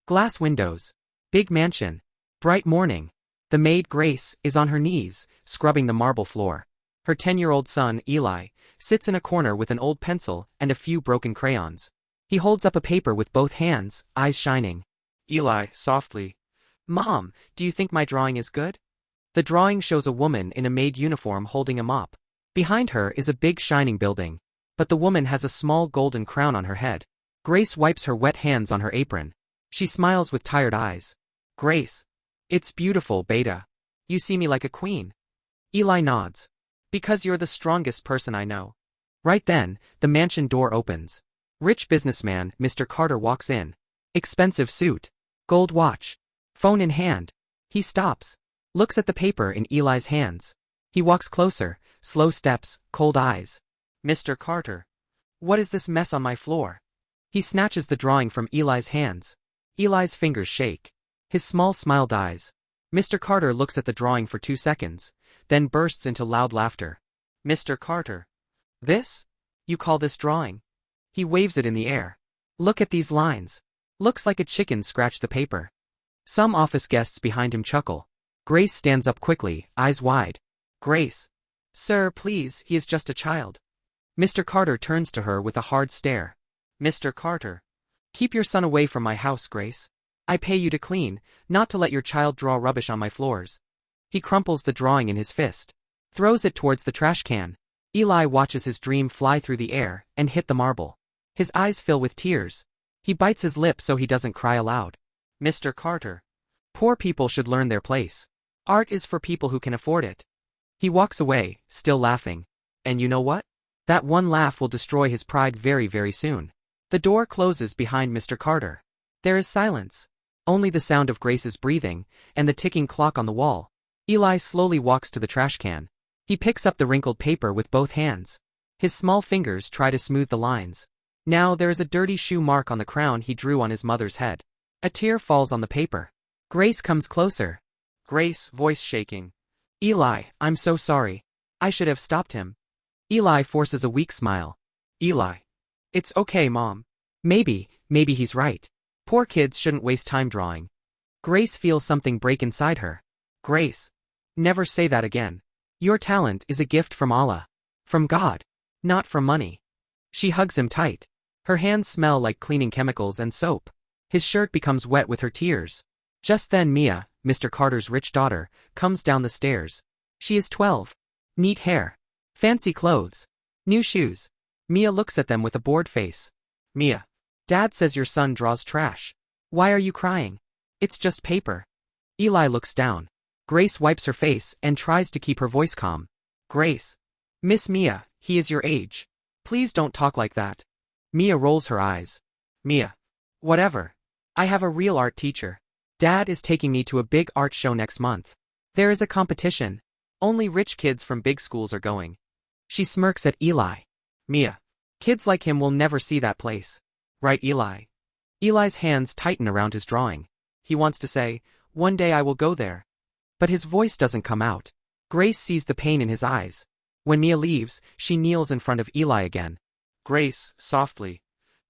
Glass windows. Big mansion. Bright morning. The maid Grace is on her knees, scrubbing the marble floor. Her 10-year-old son, Eli, sits in a corner with an old pencil and a few broken crayons. He holds up a paper with both hands, eyes shining. Eli, softly. Mom, do you think my drawing is good? The drawing shows a woman in a maid uniform holding a mop. Behind her is a big shining building. But the woman has a small golden crown on her head. Grace wipes her wet hands on her apron. She smiles with tired eyes. Grace. It's beautiful, Beta. You see me like a queen. Eli nods. Because you're the strongest person I know. Right then, the mansion door opens. Rich businessman, Mr. Carter walks in. Expensive suit. Gold watch. Phone in hand. He stops. Looks at the paper in Eli's hands. He walks closer, slow steps, cold eyes. Mr. Carter. What is this mess on my floor? He snatches the drawing from Eli's hands. Eli's fingers shake. His small smile dies. Mr. Carter looks at the drawing for 2 seconds, then bursts into loud laughter. Mr. Carter. This? You call this drawing? He waves it in the air. Look at these lines. Looks like a chicken scratched the paper. Some office guests behind him chuckle. Grace stands up quickly, eyes wide. Grace. Sir, please, he is just a child. Mr. Carter turns to her with a hard stare. Mr. Carter. Keep your son away from my house, Grace. I pay you to clean, not to let your child draw rubbish on my floors. He crumples the drawing in his fist. Throws it towards the trash can. Eli watches his dream fly through the air and hit the marble. His eyes fill with tears. He bites his lip so he doesn't cry aloud. Mr. Carter. Poor people should learn their place. Art is for people who can afford it. He walks away, still laughing. And you know what? That one laugh will destroy his pride very, very soon. The door closes behind Mr. Carter. There is silence. Only the sound of Grace's breathing and the ticking clock on the wall. Eli slowly walks to the trash can. He picks up the wrinkled paper with both hands. His small fingers try to smooth the lines. Now there is a dirty shoe mark on the crown he drew on his mother's head. A tear falls on the paper. Grace comes closer. Grace, voice shaking. Eli, I'm so sorry. I should have stopped him. Eli forces a weak smile. Eli. It's okay, Mom. Maybe he's right. Poor kids shouldn't waste time drawing. Grace feels something break inside her. Grace. Never say that again. Your talent is a gift from Allah. From God. Not from money. She hugs him tight. Her hands smell like cleaning chemicals and soap. His shirt becomes wet with her tears. Just then Mia, Mr. Carter's rich daughter, comes down the stairs. She is 12. Neat hair. Fancy clothes. New shoes. Mia looks at them with a bored face. Mia. Dad says your son draws trash. Why are you crying? It's just paper. Eli looks down. Grace wipes her face and tries to keep her voice calm. Grace. Miss Mia, he is your age. Please don't talk like that. Mia rolls her eyes. Mia. Whatever. I have a real art teacher. Dad is taking me to a big art show next month. There is a competition. Only rich kids from big schools are going. She smirks at Eli. Mia. Kids like him will never see that place. Right, Eli? Eli's hands tighten around his drawing. He wants to say, one day I will go there. But his voice doesn't come out. Grace sees the pain in his eyes. When Mia leaves, she kneels in front of Eli again. Grace, softly.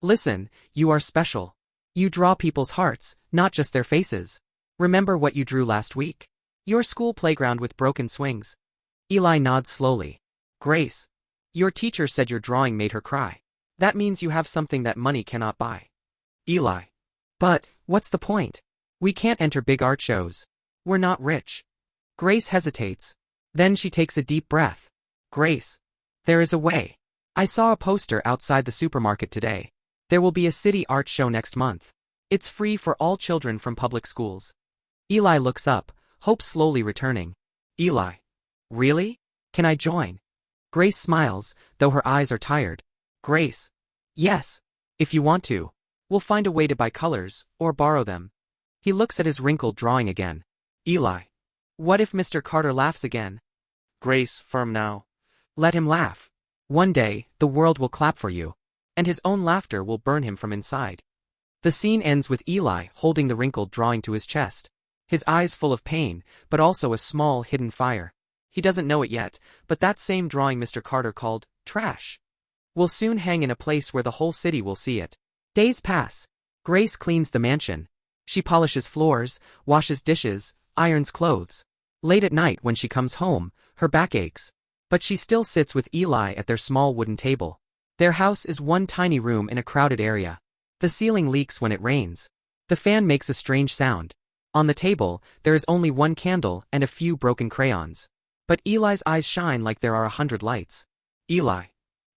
Listen, you are special. You draw people's hearts, not just their faces. Remember what you drew last week? Your school playground with broken swings. Eli nods slowly. Grace. Your teacher said your drawing made her cry. That means you have something that money cannot buy. Eli. But, what's the point? We can't enter big art shows. We're not rich. Grace hesitates. Then she takes a deep breath. Grace. There is a way. I saw a poster outside the supermarket today. There will be a city art show next month. It's free for all children from public schools. Eli looks up, hope slowly returning. Eli. Really? Can I join? Grace smiles, though her eyes are tired. Grace. Yes. If you want to. We'll find a way to buy colors, or borrow them. He looks at his wrinkled drawing again. Eli. What if Mr. Carter laughs again? Grace, firm now. Let him laugh. One day, the world will clap for you. And his own laughter will burn him from inside. The scene ends with Eli holding the wrinkled drawing to his chest. His eyes full of pain, but also a small hidden fire. He doesn't know it yet, but that same drawing Mr. Carter called trash will soon hang in a place where the whole city will see it. Days pass. Grace cleans the mansion. She polishes floors, washes dishes, irons clothes. Late at night when she comes home, her back aches. But she still sits with Eli at their small wooden table. Their house is one tiny room in a crowded area. The ceiling leaks when it rains. The fan makes a strange sound. On the table, there is only one candle and a few broken crayons. But Eli's eyes shine like there are 100 lights. Eli.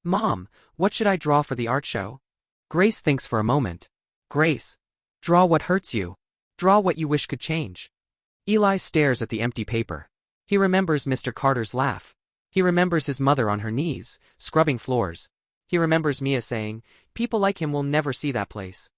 Mom, what should I draw for the art show? Grace thinks for a moment. Grace. Draw what hurts you. Draw what you wish could change. Eli stares at the empty paper. He remembers Mr. Carter's laugh. He remembers his mother on her knees, scrubbing floors. He remembers Mia saying, people like him will never see that place.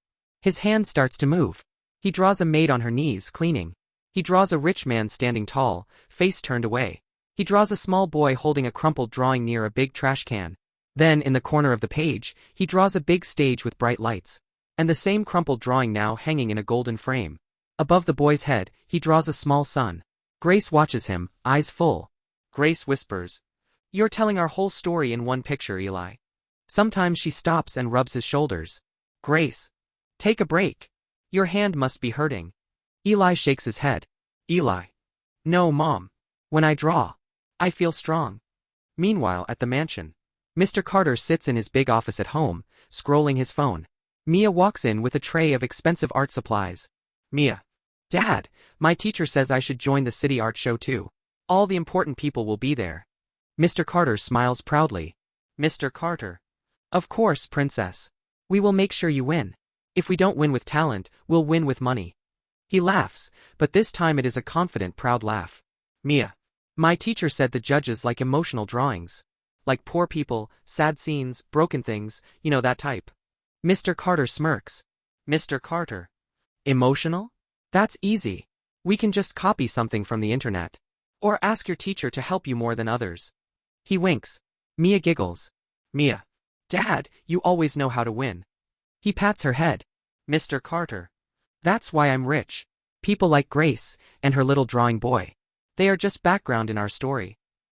His hand starts to move. He draws a maid on her knees, cleaning. He draws a rich man standing tall, face turned away. He draws a small boy holding a crumpled drawing near a big trash can. Then, in the corner of the page, he draws a big stage with bright lights. And the same crumpled drawing now hanging in a golden frame. Above the boy's head, he draws a small sun. Grace watches him, eyes full. Grace whispers, "You're telling our whole story in one picture, Eli." Sometimes she stops and rubs his shoulders. Grace. Take a break. Your hand must be hurting. Eli shakes his head. Eli. No, Mom. When I draw, I feel strong. Meanwhile, at the mansion, Mr. Carter sits in his big office at home, scrolling his phone. Mia walks in with a tray of expensive art supplies. Mia. Dad, my teacher says I should join the city art show too. All the important people will be there. Mr. Carter smiles proudly. Mr. Carter. Of course, Princess. We will make sure you win. If we don't win with talent, we'll win with money. He laughs, but this time it is a confident, proud laugh. Mia. My teacher said the judges like emotional drawings. Like poor people, sad scenes, broken things, you know that type. Mr. Carter smirks. Mr. Carter. Emotional? That's easy. We can just copy something from the internet. Or ask your teacher to help you more than others. He winks. Mia giggles. Mia. Dad, you always know how to win. He pats her head. Mr. Carter. That's why I'm rich. People like Grace, and her little drawing boy. They are just background in our story.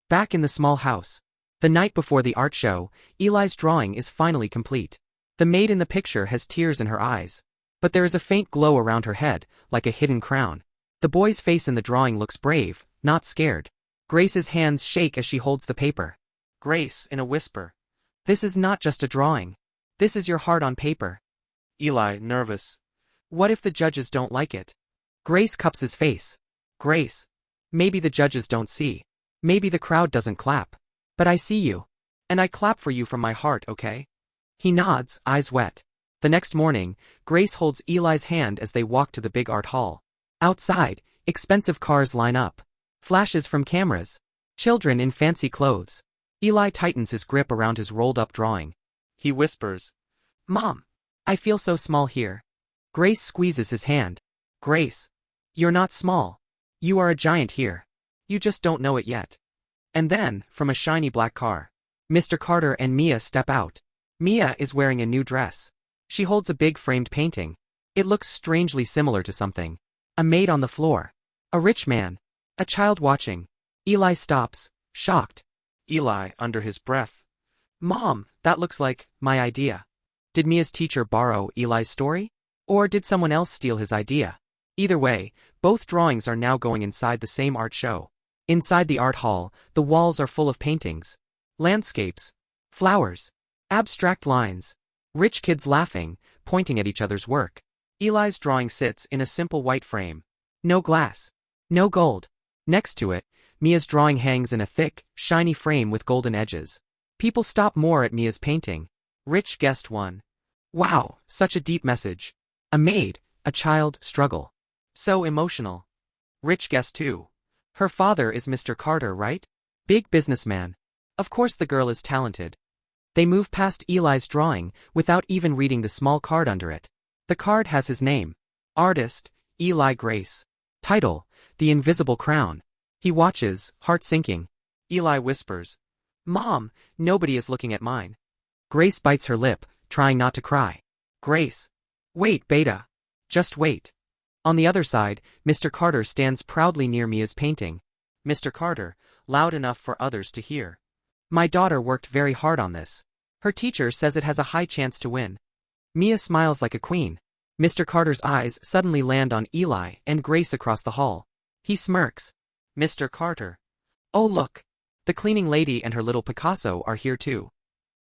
Back in the small house. The night before the art show, Eli's drawing is finally complete. The maid in the picture has tears in her eyes. But there is a faint glow around her head, like a hidden crown. The boy's face in the drawing looks brave, not scared. Grace's hands shake as she holds the paper. Grace, in a whisper. This is not just a drawing. This is your heart on paper. Eli, nervous. What if the judges don't like it? Grace cups his face. Grace. Maybe the judges don't see. Maybe the crowd doesn't clap. But I see you. And I clap for you from my heart, okay? He nods, eyes wet. The next morning, Grace holds Eli's hand as they walk to the big art hall. Outside, expensive cars line up. Flashes from cameras. Children in fancy clothes. Eli tightens his grip around his rolled-up drawing. He whispers, Mom, I feel so small here. Grace squeezes his hand. Grace. You're not small. You are a giant here. You just don't know it yet. And then, from a shiny black car, Mr. Carter and Mia step out. Mia is wearing a new dress. She holds a big framed painting. It looks strangely similar to something. A maid on the floor. A rich man. A child watching. Eli stops, shocked. Eli, under his breath. Mom, that looks like my idea. Did Mia's teacher borrow Eli's story? Or did someone else steal his idea? Either way, both drawings are now going inside the same art show. Inside the art hall, the walls are full of paintings. Landscapes. Flowers. Abstract lines. Rich kids laughing, pointing at each other's work. Eli's drawing sits in a simple white frame. No glass. No gold. Next to it, Mia's drawing hangs in a thick, shiny frame with golden edges. People stop more at Mia's painting. Rich guessed one. Wow, such a deep message. A maid, a child, struggle. So emotional. Rich guessed two. Her father is Mr. Carter, right? Big businessman. Of course the girl is talented. They move past Eli's drawing, without even reading the small card under it. The card has his name. Artist, Eli Grace. Title, The Invisible Crown. He watches, heart sinking. Eli whispers, Mom, nobody is looking at mine. Grace bites her lip, trying not to cry. Grace. Wait, Beta. Just wait. On the other side, Mr. Carter stands proudly near Mia's painting. Mr. Carter, loud enough for others to hear. My daughter worked very hard on this. Her teacher says it has a high chance to win. Mia smiles like a queen. Mr. Carter's eyes suddenly land on Eli and Grace across the hall. He smirks. Mr. Carter. Oh look. The cleaning lady and her little Picasso are here too.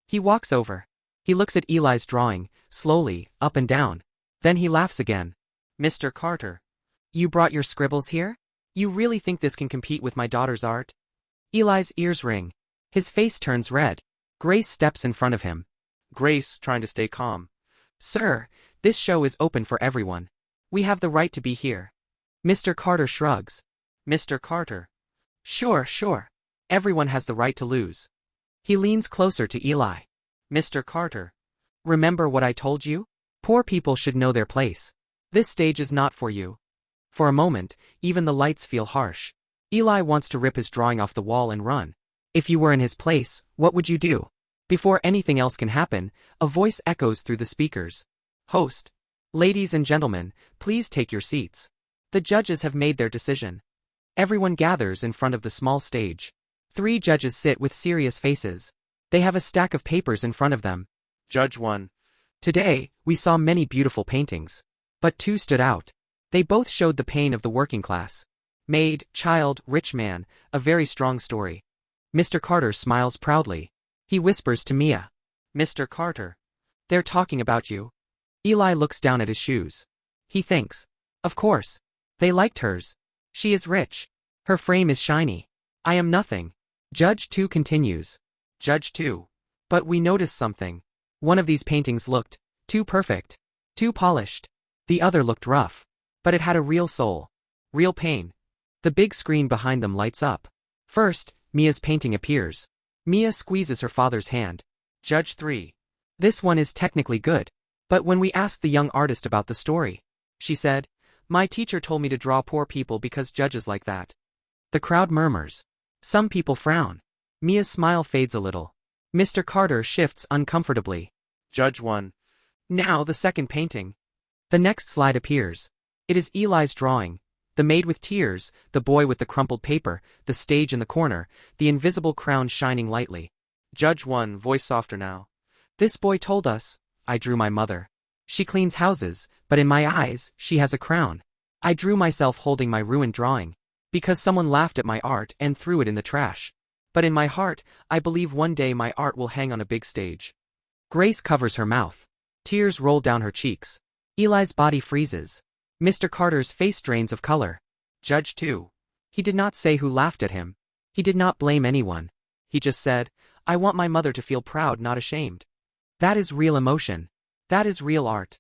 He walks over. He looks at Eli's drawing, slowly, up and down. Then he laughs again. Mr. Carter. You brought your scribbles here? You really think this can compete with my daughter's art? Eli's ears ring. His face turns red. Grace steps in front of him. Grace, trying to stay calm. Sir, this show is open for everyone. We have the right to be here. Mr. Carter shrugs. Mr. Carter. Sure. Everyone has the right to lose. He leans closer to Eli. Mr. Carter. Remember what I told you? Poor people should know their place. This stage is not for you. For a moment, even the lights feel harsh. Eli wants to rip his drawing off the wall and run. If you were in his place, what would you do? Before anything else can happen, a voice echoes through the speakers. Host. Ladies and gentlemen, please take your seats. The judges have made their decision. Everyone gathers in front of the small stage. 3 judges sit with serious faces. They have a stack of papers in front of them. Judge 1. Today, we saw many beautiful paintings. But 2 stood out. They both showed the pain of the working class. Maid, child, rich man, a very strong story. Mr. Carter smiles proudly. He whispers to Mia. Mr. Carter. They're talking about you. Eli looks down at his shoes. He thinks. Of course. They liked hers. She is rich. Her frame is shiny. I am nothing. Judge 2 continues. Judge 2. But we noticed something. One of these paintings looked too perfect. Too polished. The other looked rough. But it had a real soul. Real pain. The big screen behind them lights up. First, Mia's painting appears. Mia squeezes her father's hand. Judge 3. This one is technically good. But when we asked the young artist about the story, she said, my teacher told me to draw poor people because judges like that. The crowd murmurs. Some people frown. Mia's smile fades a little. Mr. Carter shifts uncomfortably. Judge 1. Now the second painting. The next slide appears. It is Eli's drawing. The maid with tears, the boy with the crumpled paper, the stage in the corner, the invisible crown shining lightly. Judge 1, voice softer now. This boy told us, I drew my mother. She cleans houses, but in my eyes, she has a crown. I drew myself holding my ruined drawing. Because someone laughed at my art and threw it in the trash. But in my heart, I believe one day my art will hang on a big stage. Grace covers her mouth. Tears roll down her cheeks. Eli's body freezes. Mr. Carter's face drains of color. Judge 2. He did not say who laughed at him. He did not blame anyone. He just said, I want my mother to feel proud, not ashamed. That is real emotion. That is real art.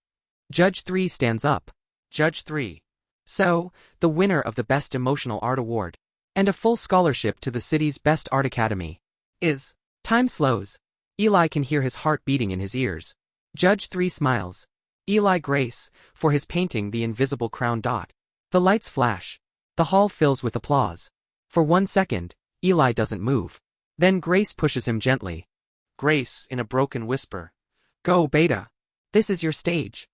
Judge 3 stands up. Judge 3. So, the winner of the Best Emotional Art Award, and a full scholarship to the city's best art academy, is... Time slows. Eli can hear his heart beating in his ears. Judge 3 smiles. Eli Grace, for his painting The Invisible Crown. The lights flash. The hall fills with applause. For 1 second, Eli doesn't move. Then Grace pushes him gently. Grace, in a broken whisper. Go, Beta. This is your stage.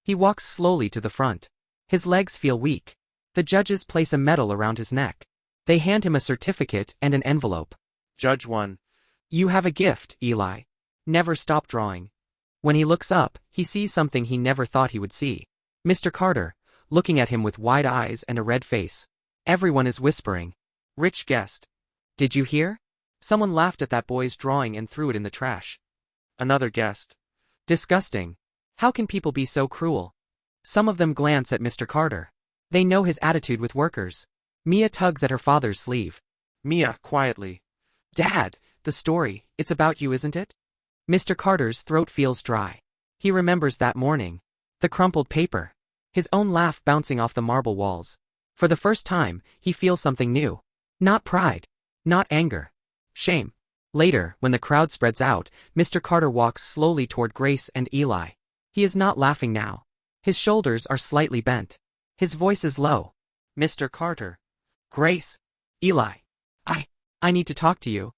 He walks slowly to the front. His legs feel weak. The judges place a medal around his neck. They hand him a certificate and an envelope. Judge 1. You have a gift, Eli. Never stop drawing. When he looks up, he sees something he never thought he would see. Mr. Carter, looking at him with wide eyes and a red face. Everyone is whispering. Rich guest. Did you hear? Someone laughed at that boy's drawing and threw it in the trash. Another guest. Disgusting. How can people be so cruel? Some of them glance at Mr. Carter. They know his attitude with workers. Mia tugs at her father's sleeve. Mia, quietly. Dad, the story, it's about you, isn't it? Mr. Carter's throat feels dry. He remembers that morning. The crumpled paper. His own laugh bouncing off the marble walls. For the first time, he feels something new. Not pride. Not anger. Shame. Later, when the crowd spreads out, Mr. Carter walks slowly toward Grace and Eli. He is not laughing now. His shoulders are slightly bent. His voice is low. Mr. Carter. Grace. Eli. I need to talk to you.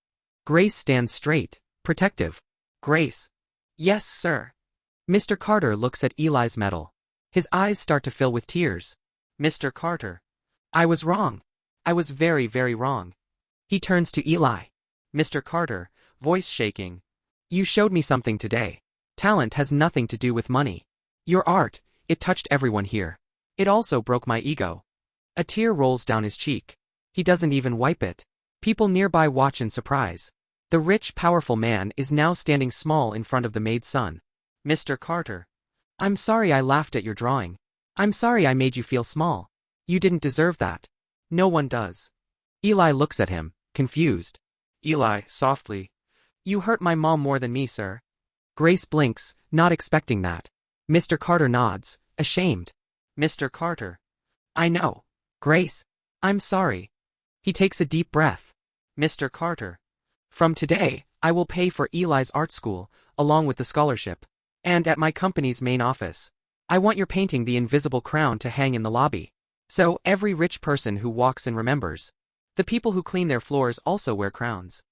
Grace stands straight, protective. Grace. Yes, sir. Mr. Carter looks at Eli's medal. His eyes start to fill with tears. Mr. Carter. I was wrong. I was very, very wrong. He turns to Eli. Mr. Carter, voice shaking. You showed me something today. Talent has nothing to do with money. Your art, it touched everyone here. It also broke my ego. A tear rolls down his cheek. He doesn't even wipe it. People nearby watch in surprise. The rich, powerful man is now standing small in front of the maid's son. Mr. Carter. I'm sorry I laughed at your drawing. I'm sorry I made you feel small. You didn't deserve that. No one does. Eli looks at him, confused. Eli, softly. You hurt my mom more than me, sir. Grace blinks, not expecting that. Mr. Carter nods, ashamed. Mr. Carter. I know. Grace. I'm sorry. He takes a deep breath. Mr. Carter. From today, I will pay for Eli's art school, along with the scholarship. And at my company's main office. I want your painting The Invisible Crown to hang in the lobby. So every rich person who walks in remembers. The people who clean their floors also wear crowns.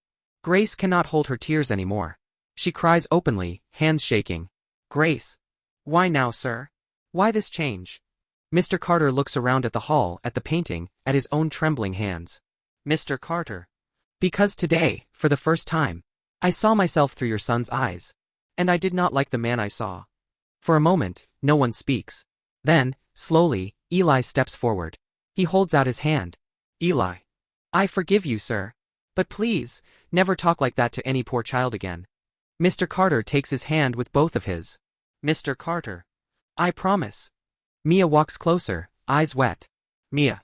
Grace cannot hold her tears anymore. She cries openly, hands shaking. Grace. Why now, sir? Why this change? Mr. Carter looks around at the hall, at the painting, at his own trembling hands. Mr. Carter. Because today, for the first time, I saw myself through your son's eyes. And I did not like the man I saw. For a moment, no one speaks. Then, slowly, Eli steps forward. He holds out his hand. Eli. I forgive you, sir. But please, never talk like that to any poor child again. Mr. Carter takes his hand with both of his. Mr. Carter. I promise. Mia walks closer, eyes wet. Mia.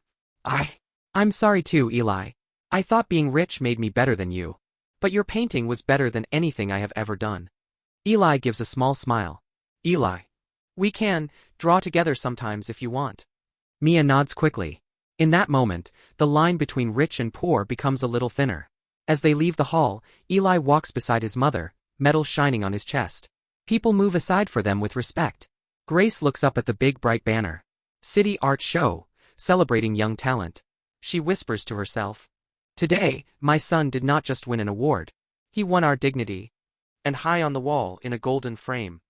I'm sorry too, Eli. I thought being rich made me better than you. But your painting was better than anything I have ever done. Eli gives a small smile. Eli. We can draw together sometimes if you want. Mia nods quickly. In that moment, the line between rich and poor becomes a little thinner. As they leave the hall, Eli walks beside his mother, metal shining on his chest. People move aside for them with respect. Grace looks up at the big bright banner. City Art Show, celebrating young talent. She whispers to herself. Today, my son did not just win an award. He won our dignity. And high on the wall, in a golden frame,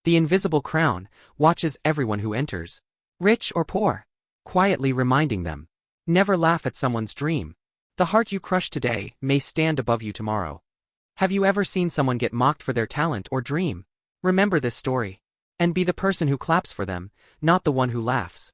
the invisible crown watches everyone who enters, rich or poor, quietly reminding them. Never laugh at someone's dream. The heart you crush today may stand above you tomorrow. Have you ever seen someone get mocked for their talent or dream? Remember this story. And be the person who claps for them, not the one who laughs.